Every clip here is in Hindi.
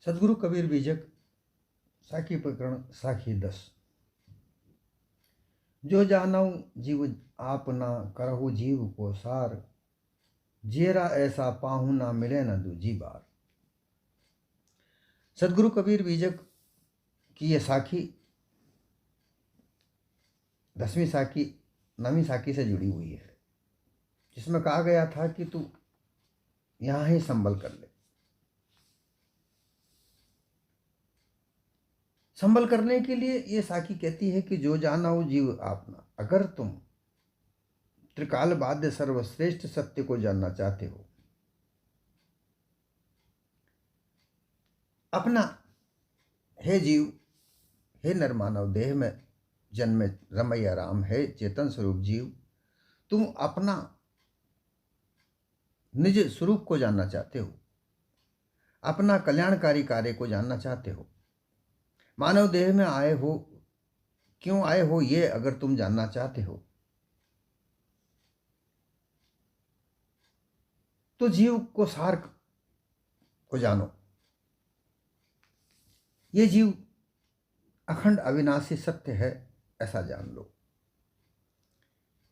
सदगुरु कबीर बीजक साखी प्रकरण साखी 10। जो जानऊ जीव आपना करहु जीव को सार, जेरा ऐसा पाहु ना मिले न दूजी बार। सदगुरु कबीर बीजक की यह साखी 10वीं साखी 9वीं साखी से जुड़ी हुई है, जिसमें कहा गया था कि तू यहां ही संभल कर ले। संभल करने के लिए ये साखी कहती है कि जो जानाऊ जीव आपना, अगर तुम त्रिकाल बाध्य सर्वश्रेष्ठ सत्य को जानना चाहते हो, अपना हे जीव, हे नर मानव देह में जन्मे रमैया राम, है चेतन स्वरूप जीव, तुम अपना निज स्वरूप को जानना चाहते हो, अपना कल्याणकारी कार्य को जानना चाहते हो, मानव देह में आए हो, क्यों आए हो, ये अगर तुम जानना चाहते हो तो जीव को सार को जानो। ये जीव अखंड अविनाशी सत्य है, ऐसा जान लो।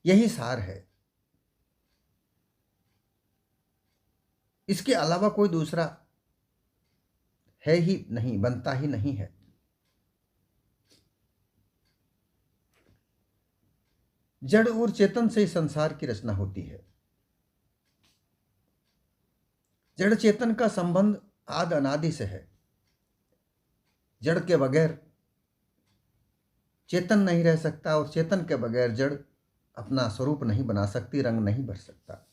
यही सार है, इसके अलावा कोई दूसरा है ही नहीं, बनता ही नहीं है। जड़ और चेतन से संसार की रचना होती है। जड़ चेतन का संबंध आदि अनादि से है। जड़ के बगैर चेतन नहीं रह सकता और चेतन के बगैर जड़ अपना स्वरूप नहीं बना सकती, रंग नहीं भर सकता।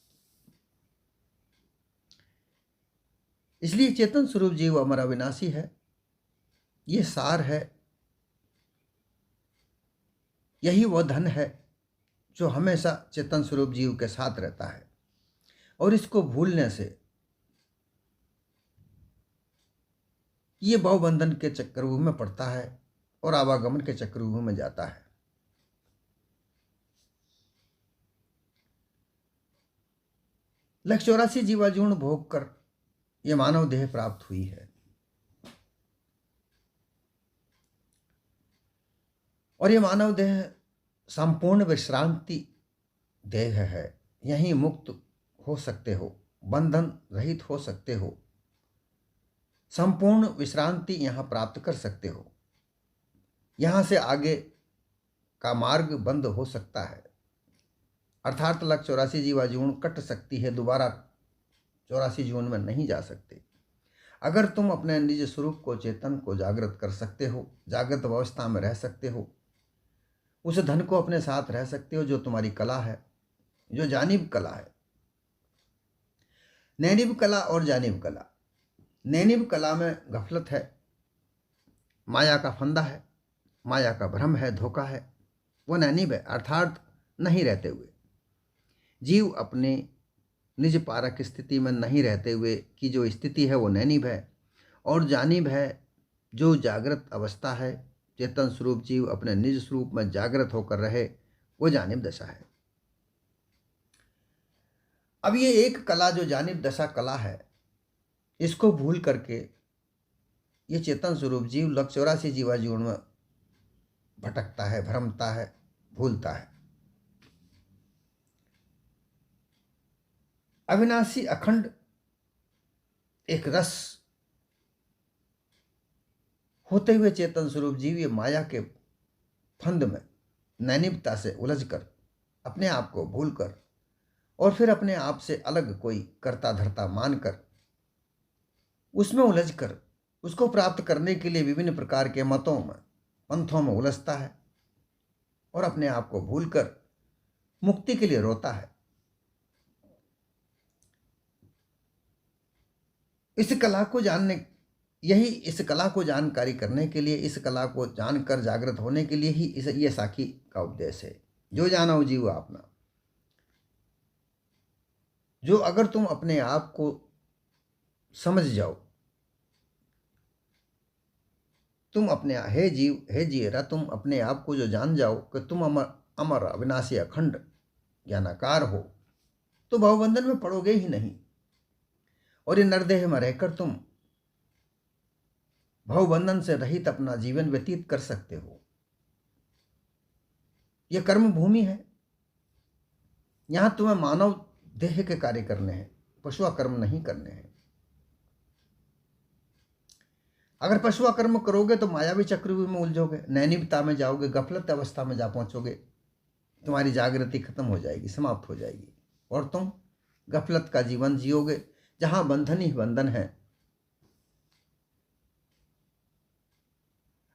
इसलिए चेतन स्वरूप जीव अमर अविनाशी है। ये सार है, यही वह धन है जो हमेशा चेतन स्वरूप जीव के साथ रहता है, और इसको भूलने से ये भवबंधन के चक्रव्यूह में पड़ता है और आवागमन के चक्रव्यूह में जाता है। लक्ष्य 84 जीवाजूर्ण भोग कर यह मानव देह प्राप्त हुई है, और यह मानव देह संपूर्ण विश्रांति देह है। यहीं मुक्त हो सकते हो, बंधन रहित हो सकते हो, संपूर्ण विश्रांति यहां प्राप्त कर सकते हो। यहां से आगे का मार्ग बंद हो सकता है, अर्थात लक्ष्य 84 जीवाजूर्ण कट सकती है, दोबारा 84 जीवन में नहीं जा सकते। अगर तुम अपने निज स्वरूप को, चेतन को जागृत कर सकते हो, जागृत अवस्था में रह सकते हो, उस धन को अपने साथ रह सकते हो जो तुम्हारी कला है, जो जानिब कला है। नैनिब कला और जानिब कला। नैनिब कला में गफलत है, माया का फंदा है, माया का भ्रम है, धोखा है, वो नैनिब है, अर्थात नहीं रहते हुए। जीव अपने निज पारक स्थिति में नहीं रहते हुए की जो स्थिति है वो नैनिब है, और जानिब है जो जागृत अवस्था है, चेतन स्वरूप जीव अपने निज स्वरूप में जागृत होकर रहे, वो जानिब दशा है। अब ये एक कला जो जानिब दशा कला है, इसको भूल करके ये चेतन स्वरूप जीव लक्ष्य 84 जीवाजूर्ण में भटकता है, भ्रमता है, भूलता है। अविनाशी अखंड एक रस होते हुए चेतन स्वरूप जीव ये माया के फंद में नैनिबता से उलझकर, अपने आप को भूलकर, और फिर अपने आप से अलग कोई कर्ता धर्ता मानकर, उसमें उलझकर उसको प्राप्त करने के लिए विभिन्न प्रकार के मतों में, पंथों में उलझता है, और अपने आप को भूलकर मुक्ति के लिए रोता है। इस कला को जानने, यही इस कला को जानकारी करने के लिए, इस कला को जानकर जागृत होने के लिए ही ये साखी का उपदेश है। जो जानो जीव आपना, जो अगर तुम अपने आप को समझ जाओ, तुम अपने हे जीव, हे जीरा, तुम अपने आप को जो जान जाओ कि तुम अमर अविनाशी अखंड ज्ञानाकार हो, तो भवबंधन में पड़ोगे ही नहीं, और ये नरदेह में रहकर तुम भवबंधन से रहित अपना जीवन व्यतीत कर सकते हो। यह कर्म भूमि है, यहां तुम्हें मानव देह के कार्य करने हैं, पशुआ कर्म नहीं करने हैं। अगर पशुआ कर्म करोगे तो मायावी चक्रव्यूह में उलझोगे, नैनिकता में जाओगे, गफलत अवस्था में जा पहुंचोगे, तुम्हारी जागृति खत्म हो जाएगी, समाप्त हो जाएगी, और तुम गफलत का जीवन जियोगे जहां बंधन ही बंधन है।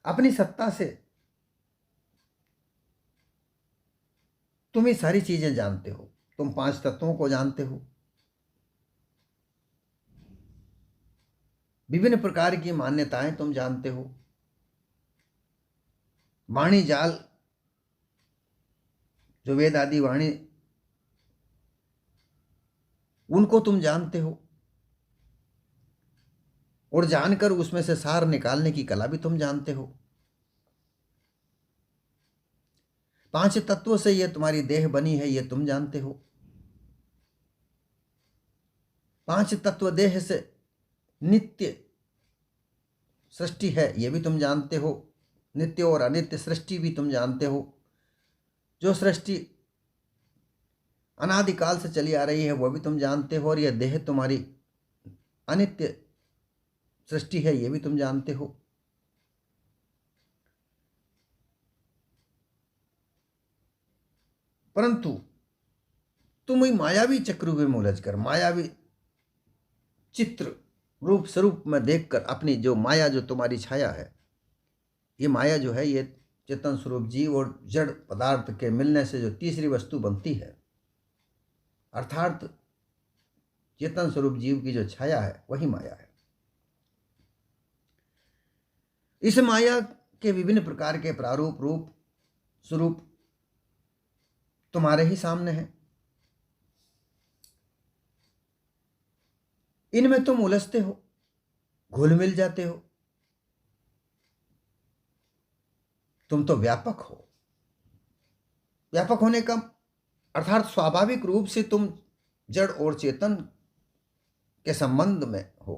अपनी सत्ता से तुम ये सारी चीजें जानते हो, तुम 5 तत्वों को जानते हो, विभिन्न प्रकार की मान्यताएं तुम जानते हो, वाणी जाल जो वेद आदि वाणी उनको तुम जानते हो, और जानकर उसमें से सार निकालने की कला भी तुम जानते हो। 5 तत्वों से यह तुम्हारी देह बनी है, यह तुम जानते हो। 5 तत्व देह से नित्य सृष्टि है, यह भी तुम जानते हो। नित्य और अनित्य सृष्टि भी तुम जानते हो। जो सृष्टि अनादिकाल से चली आ रही है वह भी तुम जानते हो, और यह देह तुम्हारी अनित्य सृष्टि है, यह भी तुम जानते हो। परंतु तुम वही मायावी चक्रव्यूह में उलझकर, मायावी चित्र रूप स्वरूप में देखकर, अपनी जो माया, जो तुम्हारी छाया है, ये माया जो है, ये चेतन स्वरूप जीव और जड़ पदार्थ के मिलने से जो तीसरी वस्तु बनती है, अर्थात चेतन स्वरूप जीव की जो छाया है वही माया है। इस माया के विभिन्न प्रकार के प्रारूप, रूप, स्वरूप तुम्हारे ही सामने हैं। इनमें तुम उलझते हो, घुल मिल जाते हो। तुम तो व्यापक हो। व्यापक होने का अर्थात स्वाभाविक रूप से तुम जड़ और चेतन के संबंध में हो,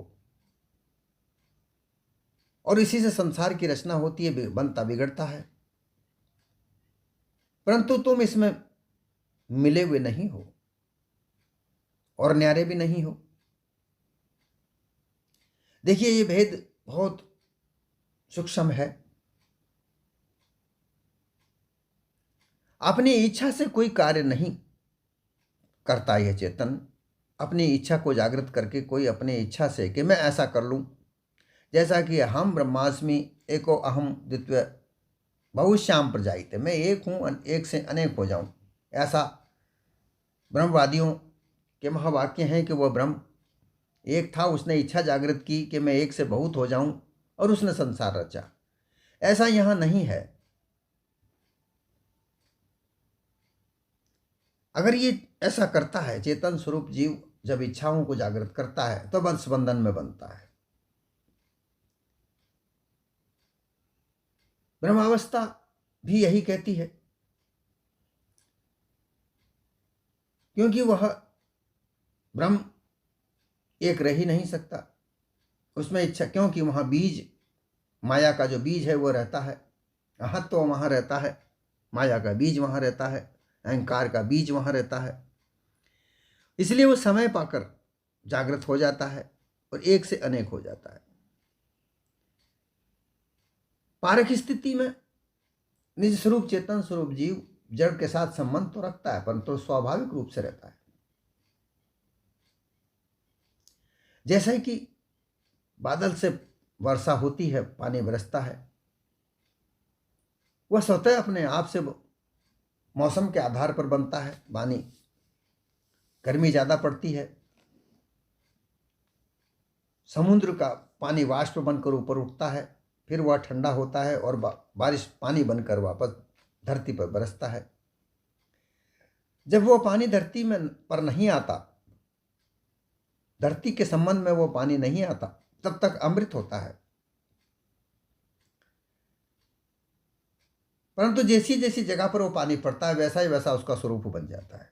और इसी से संसार की रचना होती है, बनता बिगड़ता है। परंतु तुम इसमें मिले हुए नहीं हो और न्यारे भी नहीं हो। देखिए, ये भेद बहुत सूक्ष्म है। अपनी इच्छा से कोई कार्य नहीं करता यह चेतन। अपनी इच्छा को जागृत करके कोई अपनी इच्छा से कि मैं ऐसा कर लूं, जैसा कि हम ब्रह्मास्मि एको अहम द्वितीय बहुश्याम प्रजायते, मैं एक हूं, एक से अनेक हो जाऊं, ऐसा ब्रह्मवादियों के महावाक्य हैं कि वह ब्रह्म एक था, उसने इच्छा जागृत की कि मैं एक से बहुत हो जाऊं, और उसने संसार रचा। ऐसा यहां नहीं है। अगर ये ऐसा करता है, चेतन स्वरूप जीव जब इच्छाओं को जागृत करता है तो वंश बंधन में बनता है। ब्रह्मावस्था भी यही कहती है, क्योंकि वह ब्रह्म एक रह ही नहीं सकता। उसमें इच्छा, क्योंकि वहां बीज, माया का जो बीज है वो रहता है, अहत्व वहां रहता है, माया का बीज वहां रहता है, अहंकार का बीज वहां रहता है। इसलिए वो समय पाकर जागृत हो जाता है और एक से अनेक हो जाता है। पारक स्थिति में निज स्वरूप चेतन स्वरूप जीव जड़ के साथ संबंध तो रखता है, परंतु स्वाभाविक रूप से रहता है। जैसे कि बादल से वर्षा होती है, पानी बरसता है, वह स्वतः अपने आप से मौसम के आधार पर बनता है। पानी, गर्मी ज्यादा पड़ती है, समुद्र का पानी वाष्प बनकर ऊपर उठता है, फिर वह ठंडा होता है और बारिश पानी बनकर वापस धरती पर बरसता है। जब वो पानी धरती में पर नहीं आता, धरती के संबंध में वो पानी नहीं आता, तब तक अमृत होता है। परंतु जैसी जैसी जगह पर वो पानी पड़ता है, वैसा ही वैसा उसका स्वरूप बन जाता है।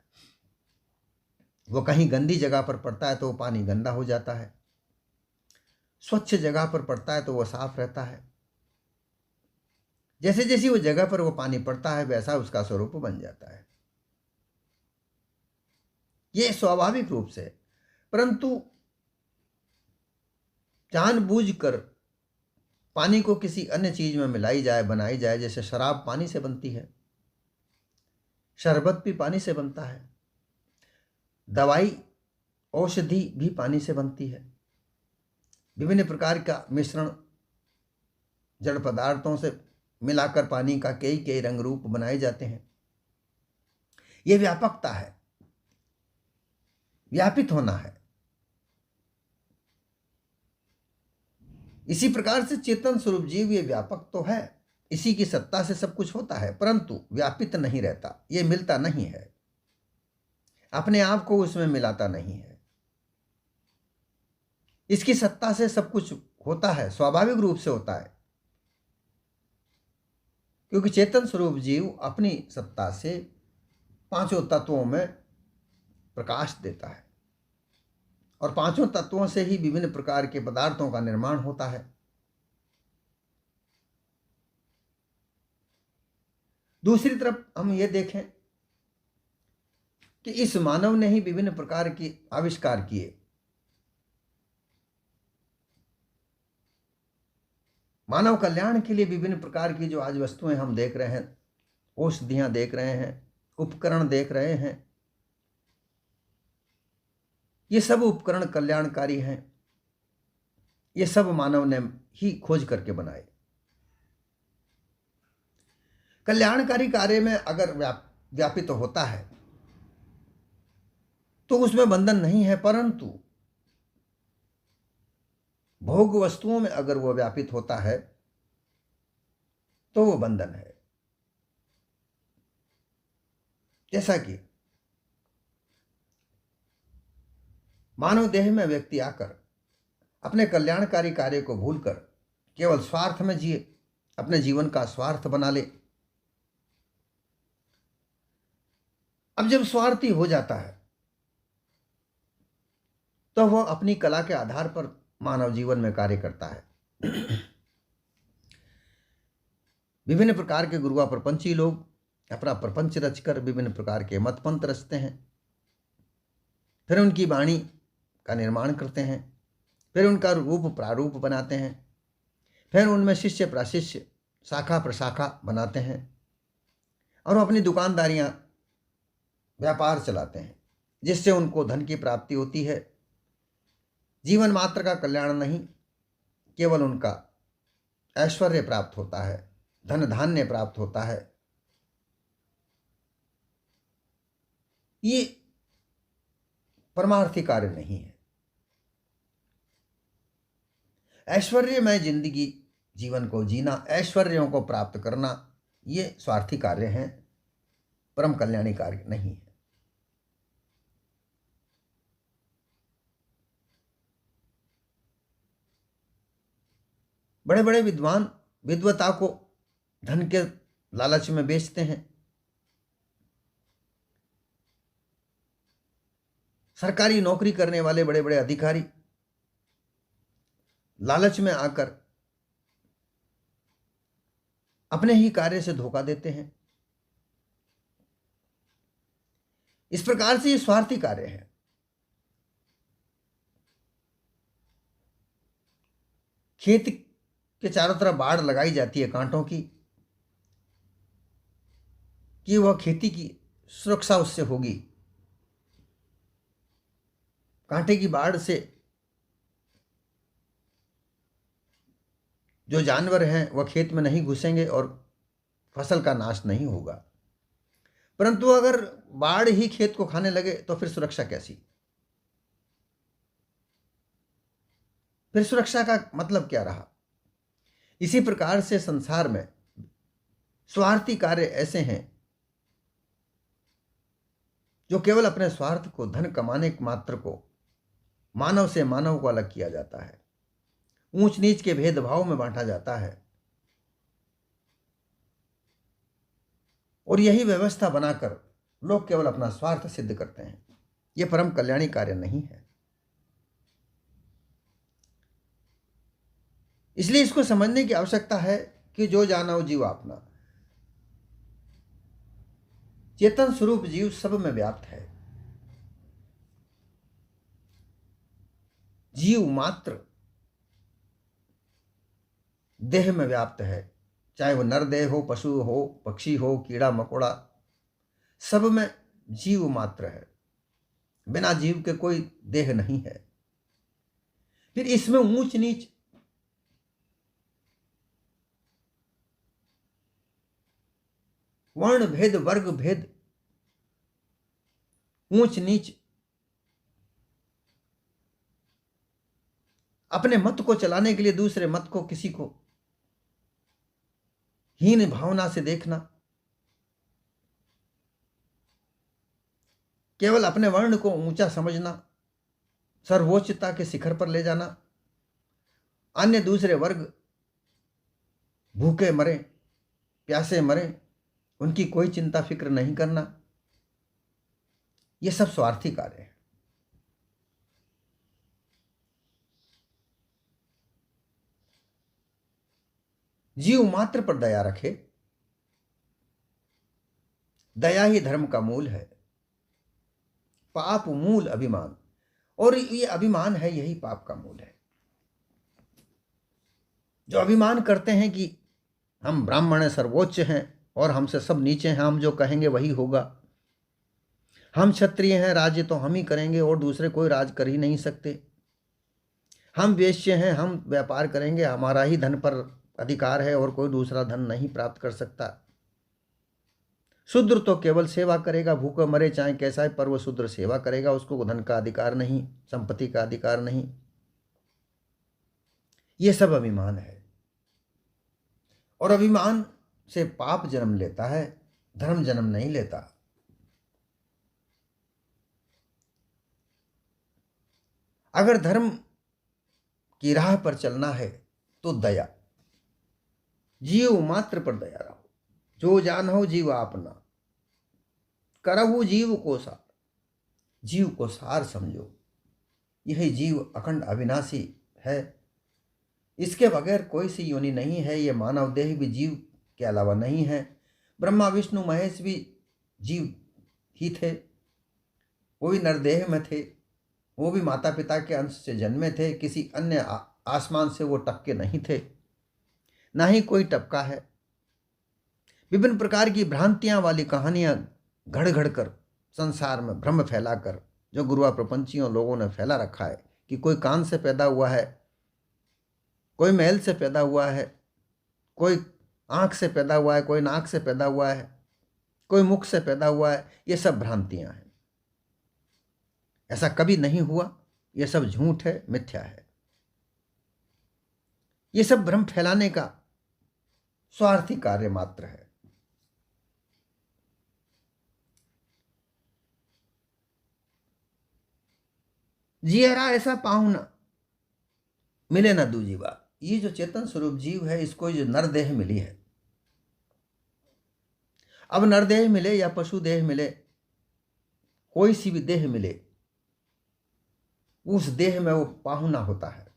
वो कहीं गंदी जगह पर पड़ता है तो वो पानी गंदा हो जाता है, स्वच्छ जगह पर पड़ता है तो वह साफ रहता है। जैसे जैसी वो जगह पर वो पानी पड़ता है वैसा उसका स्वरूप बन जाता है। ये स्वाभाविक रूप से। परंतु जानबूझकर पानी को किसी अन्य चीज में मिलाई जाए, बनाई जाए, जैसे शराब पानी से बनती है, शरबत भी पानी से बनता है, दवाई औषधि भी पानी से बनती है, विभिन्न प्रकार का मिश्रण जड़ पदार्थों से मिलाकर पानी का कई कई रंग रूप बनाए जाते हैं। यह व्यापकता है, व्यापित होना है। इसी प्रकार से चेतन स्वरूप जीव ये व्यापक तो है, इसी की सत्ता से सब कुछ होता है, परंतु व्यापित नहीं रहता, ये मिलता नहीं है, अपने आप को उसमें मिलाता नहीं है। इसकी सत्ता से सब कुछ होता है, स्वाभाविक रूप से होता है, क्योंकि चेतन स्वरूप जीव अपनी सत्ता से पांचों तत्वों में प्रकाश देता है और पांचों तत्वों से ही विभिन्न प्रकार के पदार्थों का निर्माण होता है। दूसरी तरफ हम ये देखें कि इस मानव ने ही विभिन्न प्रकार के आविष्कार किए। मानव कल्याण के लिए विभिन्न प्रकार की जो आज वस्तुएं हम देख रहे हैं, औषधियां देख रहे हैं, उपकरण देख रहे हैं, ये सब उपकरण कल्याणकारी हैं। ये सब मानव ने ही खोज करके बनाए। कल्याणकारी कार्य में अगर व्यापित तो होता है तो उसमें बंधन नहीं है, परंतु भोग वस्तुओं में अगर वह व्यापित होता है तो वो बंधन है। जैसा कि मानव देह में व्यक्ति आकर अपने कल्याणकारी कार्य को भूलकर केवल स्वार्थ में जिए, अपने जीवन का स्वार्थ बना ले। अब जब स्वार्थी हो जाता है तो वह अपनी कला के आधार पर मानव जीवन में कार्य करता है। विभिन्न प्रकार के गुरुआ प्रपंची लोग अपना प्रपंच रचकर विभिन्न प्रकार के मत पंथ रचते हैं, फिर उनकी वाणी का निर्माण करते हैं, फिर उनका रूप प्रारूप बनाते हैं, फिर उनमें शिष्य प्रशिष्य शाखा प्रशाखा बनाते हैं और अपनी दुकानदारियां व्यापार चलाते हैं, जिससे उनको धन की प्राप्ति होती है। जीवन मात्र का कल्याण नहीं, केवल उनका ऐश्वर्य प्राप्त होता है, धन धान्य प्राप्त होता है। ये परमार्थी कार्य नहीं है। ऐश्वर्यमय जिंदगी जीवन को जीना, ऐश्वर्यों को प्राप्त करना, ये स्वार्थी कार्य हैं, परम कल्याणी कार्य नहीं है। बड़े बड़े विद्वान विद्वता को धन के लालच में बेचते हैं। सरकारी नौकरी करने वाले बड़े बड़े अधिकारी लालच में आकर अपने ही कार्य से धोखा देते हैं। इस प्रकार से ये स्वार्थी कार्य है। खेत के चारों तरफ बाड़ लगाई जाती है कांटों की, कि वह खेती की सुरक्षा उससे होगी। कांटे की बाड़ से जो जानवर हैं वह खेत में नहीं घुसेंगे और फसल का नाश नहीं होगा। परंतु अगर बाढ़ ही खेत को खाने लगे तो फिर सुरक्षा कैसी? फिर सुरक्षा का मतलब क्या रहा? इसी प्रकार से संसार में स्वार्थी कार्य ऐसे हैं जो केवल अपने स्वार्थ को, धन कमाने मात्र को, मानव से मानव को अलग किया जाता है, ऊंच नीच के भेदभाव में बांटा जाता है और यही व्यवस्था बनाकर लोग केवल अपना स्वार्थ सिद्ध करते हैं। यह परम कल्याणी कार्य नहीं है। इसलिए इसको समझने की आवश्यकता है कि जो जाना हो जीव अपना। चेतन स्वरूप जीव सब में व्याप्त है। जीव मात्र देह में व्याप्त है, चाहे वो नर देह हो, पशु हो, पक्षी हो, कीड़ा मकोड़ा, सब में जीव मात्र है। बिना जीव के कोई देह नहीं है। फिर इसमें ऊंच नीच, वर्ण भेद, वर्ग भेद, ऊंच नीच, अपने मत को चलाने के लिए दूसरे मत को, किसी को हीन भावना से देखना, केवल अपने वर्ण को ऊंचा समझना, सर्वोच्चता के शिखर पर ले जाना, अन्य दूसरे वर्ग भूखे मरे, प्यासे मरे, उनकी कोई चिंता फिक्र नहीं करना, ये सब स्वार्थी कार्य है। जीव मात्र पर दया रखे, दया ही धर्म का मूल है। पाप मूल अभिमान, और ये अभिमान है, यही पाप का मूल है। जो अभिमान करते हैं कि हम ब्राह्मण हैं, सर्वोच्च हैं और हमसे सब नीचे हैं, हम जो कहेंगे वही होगा, हम क्षत्रिय हैं, राज्य तो हम ही करेंगे और दूसरे कोई राज कर ही नहीं सकते, हम वेश्य हैं, हम व्यापार करेंगे, हमारा ही धन पर अधिकार है और कोई दूसरा धन नहीं प्राप्त कर सकता, शूद्र तो केवल सेवा करेगा, भूखा मरे चाहे कैसा है, पर वो शूद्र सेवा करेगा, उसको धन का अधिकार नहीं, संपत्ति का अधिकार नहीं। ये सब अभिमान है, और अभिमान से पाप जन्म लेता है, धर्म जन्म नहीं लेता। अगर धर्म की राह पर चलना है तो दया, जीव मात्र पर दया रहो। जो जान हो जीव आपना, करहु जीव को सार, जीव को सार समझो। यही जीव अखंड अविनाशी है, इसके बगैर कोई सी योनि नहीं है। ये मानव देह भी जीव के अलावा नहीं है। ब्रह्मा विष्णु महेश भी जीव ही थे, वो भी नरदेह में थे, वो भी माता पिता के अंश से जन्मे थे, किसी अन्य आसमान से वो टपके नहीं थे, ना ही कोई टपका है। विभिन्न प्रकार की भ्रांतियां वाली कहानियां घड़ घड़ कर संसार में भ्रम फैलाकर जो गुरुआ प्रपंचियों लोगों ने फैला रखा है कि कोई कान से पैदा हुआ है, कोई महल से पैदा हुआ है, कोई आंख से पैदा हुआ है, कोई नाक से पैदा हुआ है, कोई मुख से पैदा हुआ है, ये सब भ्रांतियां हैं। ऐसा कभी नहीं हुआ, ये सब झूठ है, मिथ्या है। ये सब भ्रम फैलाने का स्वार्थी कार्य मात्र है। जियरा ऐसा पाहुना मिले ना दूजी बात। ये जो चेतन स्वरूप जीव है, इसको जो नरदेह मिली है, अब नरदेह मिले या पशु देह मिले, कोई सी भी देह मिले, उस देह में वो पाहुना होता है।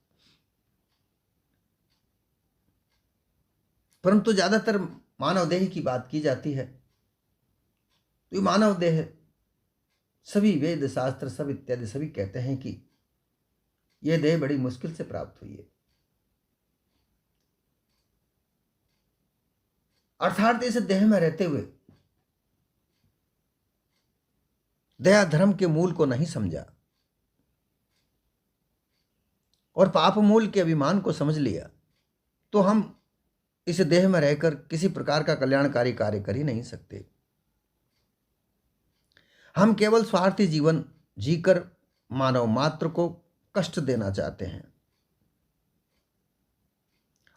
परंतु ज्यादातर मानव देह की बात की जाती है, तो मानव देह सभी वेद शास्त्र सब इत्यादि सभी कहते हैं कि यह देह बड़ी मुश्किल से प्राप्त हुई है। अर्थात इस देह में रहते हुए दया धर्म के मूल को नहीं समझा और पाप मूल के अभिमान को समझ लिया, तो हम इस देह में रहकर किसी प्रकार का कल्याणकारी कार्य कर ही नहीं सकते। हम केवल स्वार्थी जीवन जीकर मानव मात्र को कष्ट देना चाहते हैं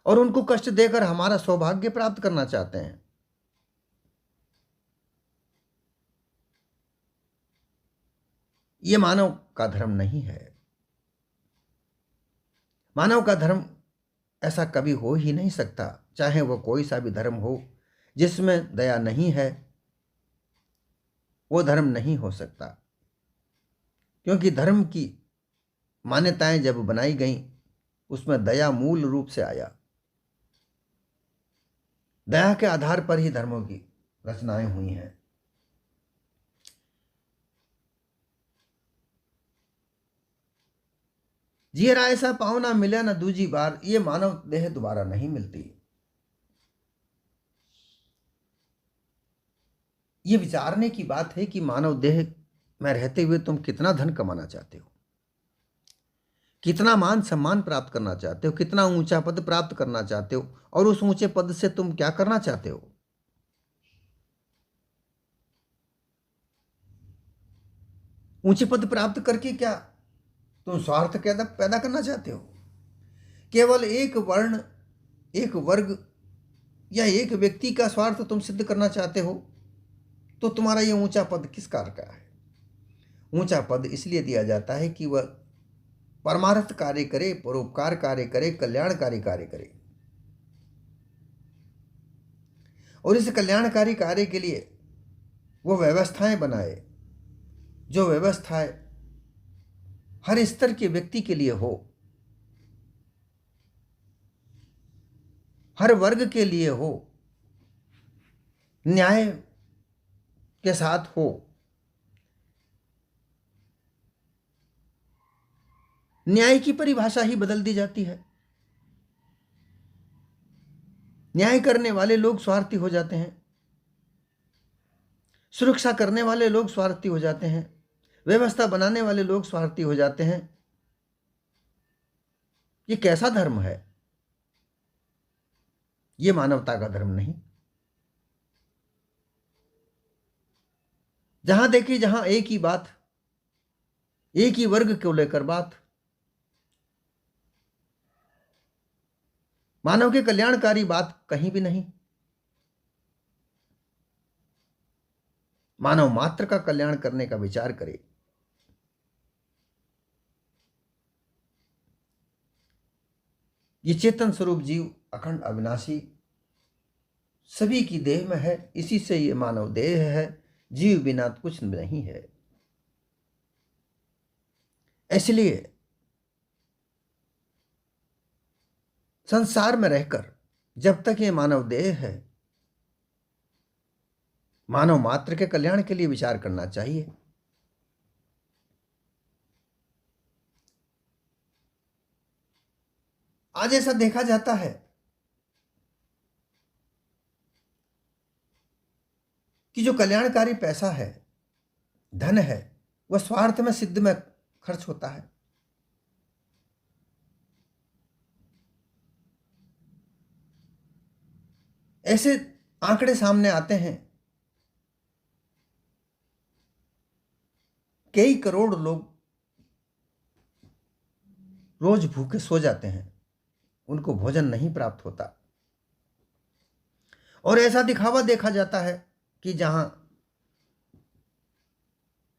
और उनको कष्ट देकर हमारा सौभाग्य प्राप्त करना चाहते हैं। यह मानव का धर्म नहीं है। मानव का धर्म ऐसा कभी हो ही नहीं सकता, चाहे वह कोई सा भी धर्म हो। जिसमें दया नहीं है वो धर्म नहीं हो सकता, क्योंकि धर्म की मान्यताएं जब बनाई गईं उसमें दया मूल रूप से आया। दया के आधार पर ही धर्मों की रचनाएं हुई हैं। जियरा ऐसा पावना मिला न दूजी बार, ये मानव देह दोबारा नहीं मिलती। ये विचारने की बात है कि मानव देह में रहते हुए तुम कितना धन कमाना चाहते हो, कितना मान सम्मान प्राप्त करना चाहते हो, कितना ऊंचा पद प्राप्त करना चाहते हो, और उस ऊंचे पद से तुम क्या करना चाहते हो। ऊंचे पद प्राप्त करके क्या तुम स्वार्थ पैदा करना चाहते हो? केवल एक वर्ण, एक वर्ग या एक व्यक्ति का स्वार्थ तुम सिद्ध करना चाहते हो, तो तुम्हारा यह ऊंचा पद किस कार्य का है? ऊंचा पद इसलिए दिया जाता है कि वह परमार्थ कार्य करे, परोपकार कार्य करे, कल्याणकारी कार्य करे। और इस कल्याणकारी कार्य के लिए वो व्यवस्थाएं बनाए, जो व्यवस्थाएं हर स्तर के व्यक्ति के लिए हो, हर वर्ग के लिए हो, न्याय के साथ हो। न्याय की परिभाषा ही बदल दी जाती है। न्याय करने वाले लोग स्वार्थी हो जाते हैं, सुरक्षा करने वाले लोग स्वार्थी हो जाते हैं, व्यवस्था बनाने वाले लोग स्वार्थी हो जाते हैं। ये कैसा धर्म है? ये मानवता का धर्म नहीं। जहां देखिए, जहां एक ही बात, एक ही वर्ग को लेकर बात, मानव के कल्याणकारी बात कहीं भी नहीं। मानव मात्र का कल्याण करने का विचार करे। ये चेतन स्वरूप जीव अखंड अविनाशी सभी की देह में है, इसी से ये मानव देह है। जीव बिना कुछ नहीं है। इसलिए संसार में रहकर जब तक ये मानव देह है, मानव मात्र के कल्याण के लिए विचार करना चाहिए। आज ऐसा देखा जाता है कि जो कल्याणकारी पैसा है, धन है, वह स्वार्थ में सिद्ध में खर्च होता है। ऐसे आंकड़े सामने आते हैं, कई करोड़ लोग रोज भूखे सो जाते हैं, उनको भोजन नहीं प्राप्त होता। और ऐसा दिखावा देखा जाता है कि जहां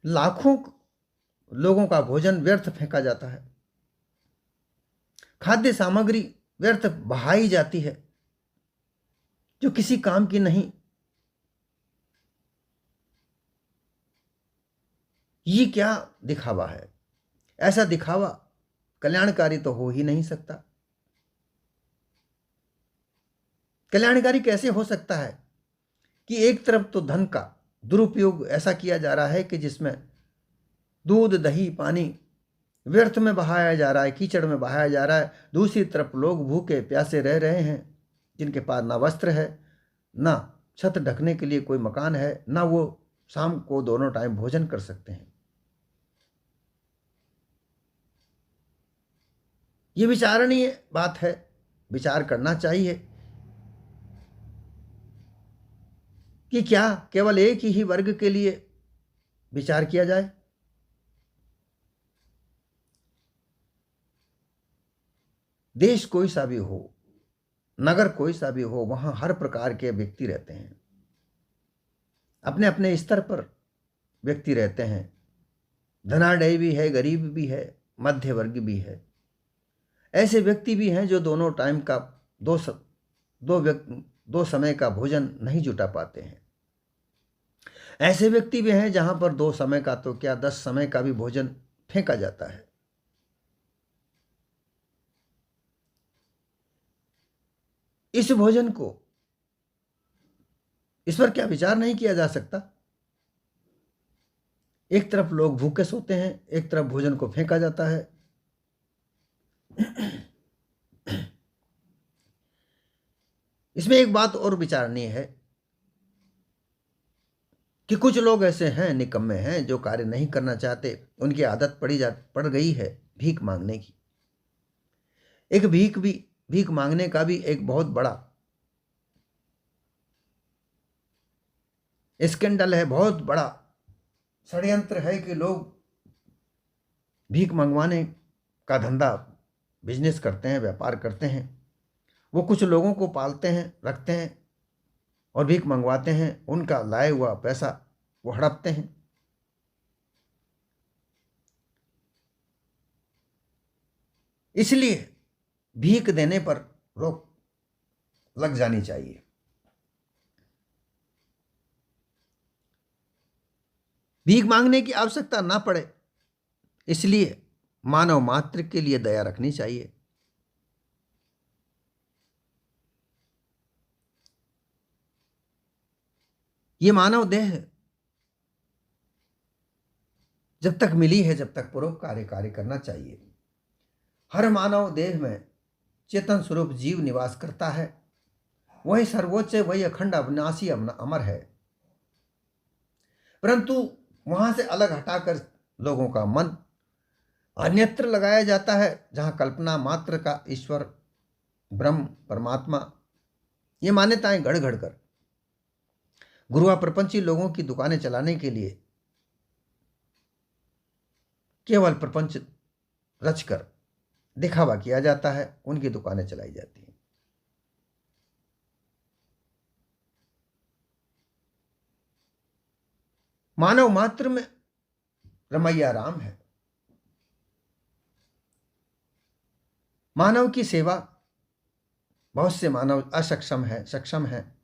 लाखों लोगों का भोजन व्यर्थ फेंका जाता है, खाद्य सामग्री व्यर्थ बहाई जाती है, जो किसी काम की नहीं। ये क्या दिखावा है? ऐसा दिखावा कल्याणकारी तो हो ही नहीं सकता। कल्याणकारी कैसे हो सकता है कि एक तरफ तो धन का दुरुपयोग ऐसा किया जा रहा है कि जिसमें दूध, दही, पानी व्यर्थ में बहाया जा रहा है, कीचड़ में बहाया जा रहा है। दूसरी तरफ लोग भूखे प्यासे रह रहे हैं, जिनके पास ना वस्त्र है, ना छत ढकने के लिए कोई मकान है, ना वो शाम को दोनों टाइम भोजन कर सकते हैं। ये विचारणीय बात है, विचार करना चाहिए कि क्या केवल एक ही वर्ग के लिए विचार किया जाए। देश कोई सा भी हो, नगर कोई सा भी हो, वहां हर प्रकार के व्यक्ति रहते हैं, अपने अपने स्तर पर व्यक्ति रहते हैं। धनाढ्य भी है, गरीब भी है, मध्य वर्ग भी है। ऐसे व्यक्ति भी हैं जो दोनों टाइम का दो समय का भोजन नहीं जुटा पाते हैं। ऐसे व्यक्ति भी हैं जहां पर 2 समय का तो क्या 10 समय का भी भोजन फेंका जाता है। इस भोजन को, इस पर क्या विचार नहीं किया जा सकता? एक तरफ लोग भूखे सोते हैं, एक तरफ भोजन को फेंका जाता है। इसमें एक बात और विचारणीय है कि कुछ लोग ऐसे हैं, निकम्मे हैं, जो कार्य नहीं करना चाहते, उनकी आदत पड़ गई है भीख मांगने की। एक भीख मांगने का भी एक बहुत बड़ा स्कैंडल है, बहुत बड़ा षड्यंत्र है कि लोग भीख मंगवाने का धंधा, बिजनेस करते हैं, व्यापार करते हैं। वो कुछ लोगों को पालते हैं, रखते हैं और भीख मंगवाते हैं, उनका लाया हुआ पैसा वो हड़पते हैं। इसलिए भीख देने पर रोक लग जानी चाहिए। भीख मांगने की आवश्यकता ना पड़े, इसलिए मानव मात्र के लिए दया रखनी चाहिए। ये मानव देह जब तक मिली है, जब तक परोपकारी कार्य करना चाहिए। हर मानव देह में चेतन स्वरूप जीव निवास करता है, वही सर्वोच्च, वही अखंड अविनाशी अमर है। परंतु वहां से अलग हटाकर लोगों का मन अन्यत्र लगाया जाता है, जहां कल्पना मात्र का ईश्वर, ब्रह्म, परमात्मा, ये मान्यताएं गढ़ गढ़ कर गुरुआ प्रपंची लोगों की दुकानें चलाने के लिए केवल प्रपंच रचकर दिखावा किया जाता है, उनकी दुकानें चलाई जाती हैं। मानव मात्र में रमैया राम है। मानव की सेवा, बहुत से मानव असक्षम है, सक्षम है।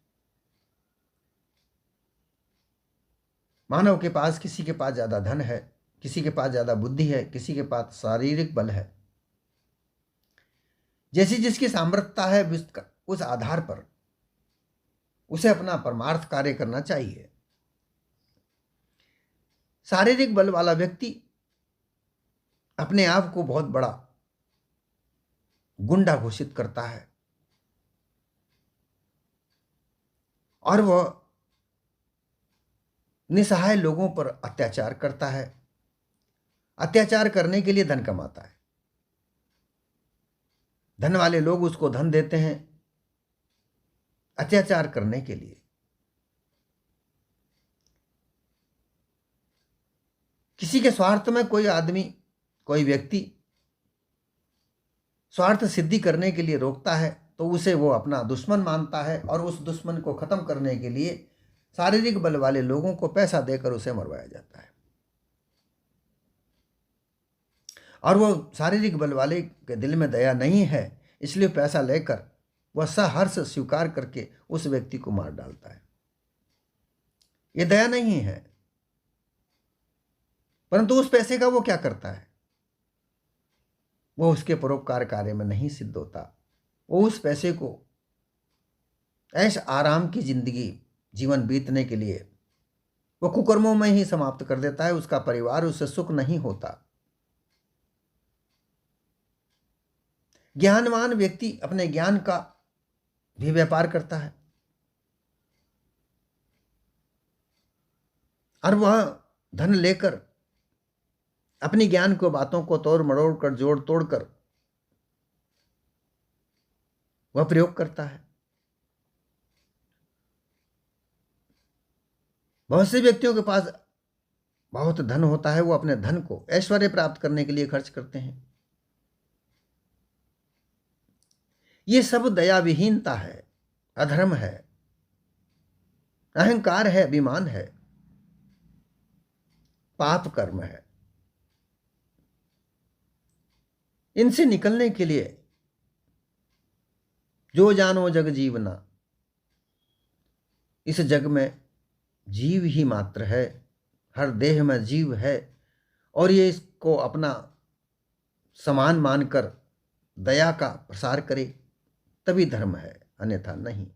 मानव के पास, किसी के पास ज्यादा धन है, किसी के पास ज्यादा बुद्धि है, किसी के पास शारीरिक बल है। जैसी जिसकी सामर्थ्यता है, उस आधार पर उसे अपना परमार्थ कार्य करना चाहिए। शारीरिक बल वाला व्यक्ति अपने आप को बहुत बड़ा गुंडा घोषित करता है और वह निसहाय लोगों पर अत्याचार करता है। अत्याचार करने के लिए धन कमाता है। धन वाले लोग उसको धन देते हैं अत्याचार करने के लिए। किसी के स्वार्थ में कोई आदमी, कोई व्यक्ति स्वार्थ सिद्धि करने के लिए रोकता है, तो उसे वो अपना दुश्मन मानता है और उस दुश्मन को खत्म करने के लिए शारीरिक बल वाले लोगों को पैसा देकर उसे मरवाया जाता है। और वो शारीरिक बल वाले के दिल में दया नहीं है, इसलिए पैसा लेकर वह सहर्ष स्वीकार करके उस व्यक्ति को मार डालता है। ये दया नहीं है। परंतु उस पैसे का वो क्या करता है? वो उसके परोपकार कार्य में नहीं सिद्ध होता। वो उस पैसे को ऐश आराम की जिंदगी, जीवन बीतने के लिए वो कुकर्मों में ही समाप्त कर देता है। उसका परिवार उससे सुख नहीं होता। ज्ञानवान व्यक्ति अपने ज्ञान का भी व्यापार करता है और वह धन लेकर अपनी ज्ञान को, बातों को तोड़ मरोड़ कर, जोड़ तोड़ कर वह प्रयोग करता है। बहुत से व्यक्तियों के पास बहुत धन होता है, वो अपने धन को ऐश्वर्य प्राप्त करने के लिए खर्च करते हैं। ये सब दया विहीनता है, अधर्म है, अहंकार है, अभिमान है, पाप कर्म है। इनसे निकलने के लिए जो जानो जग जीवना, इस जग में जीव ही मात्र है, हर देह में जीव है और ये इसको अपना समान मानकर दया का प्रसार करे, तभी धर्म है। अन्यथा नहीं।